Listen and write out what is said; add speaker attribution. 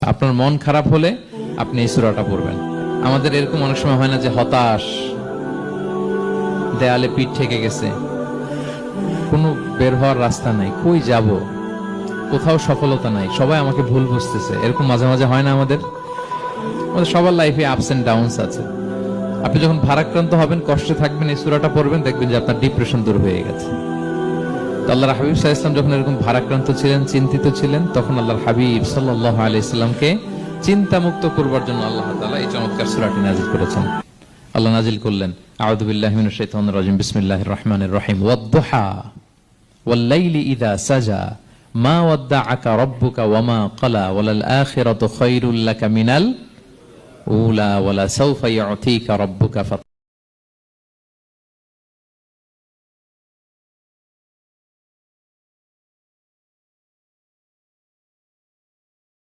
Speaker 1: আপনার মন খারাপ হলে আপনি এই সূরাটা পড়বেন। আমাদের এরকম অনেক সময় হয় না যে হতাশ, দেয়ালে পিঠ ঠেকে গেছে, কোনো বের হওয়ার রাস্তা নাই, কই যাব, কোথাও সফলতা নাই, সবাই আমাকে ভুল বুঝতেছে, এরকম মাঝে মাঝে হয় না? আমাদের সবার লাইফে আপস এন্ড ডাউনস আছে। আপনি যখন ভারাক্রান্ত হবেন, কষ্টে থাকবেন, এই সূরাটা পড়বেন, দেখবেন যে আপনার ডিপ্রেশন দূর হয়ে গেছে। আল্লাহর হাবিব সাল্লাল্লাহু আলাইহি ওয়াসাল্লাম যখন এরকম ভারাক্রান্ত ছিলেন, চিন্তিত ছিলেন, তখন আল্লাহর হাবিব সাল্লাল্লাহু আলাইহি ওয়াসাল্লামকে চিন্তামুক্ত করবার জন্য আল্লাহ তাআলা এই চমৎকার সূরাটি নাযিল করেছেন। আল্লাহ নাযিল করলেন, আউযু বিল্লাহি মিনাশ শাইতানির রাজিম, বিসমিল্লাহির রহমানির রহিম, ওয়াদ-দুহা ওয়াল-লাইলি ইযা সাজা মা ওয়াদ্দাআকা রাব্বুকা ওয়া মা ক্বালা ওয়ালাল আখিরাতু খায়রুল লাকা মিনাল উলা ওয়ালা সাওফা ইউতিকা রাব্বুকা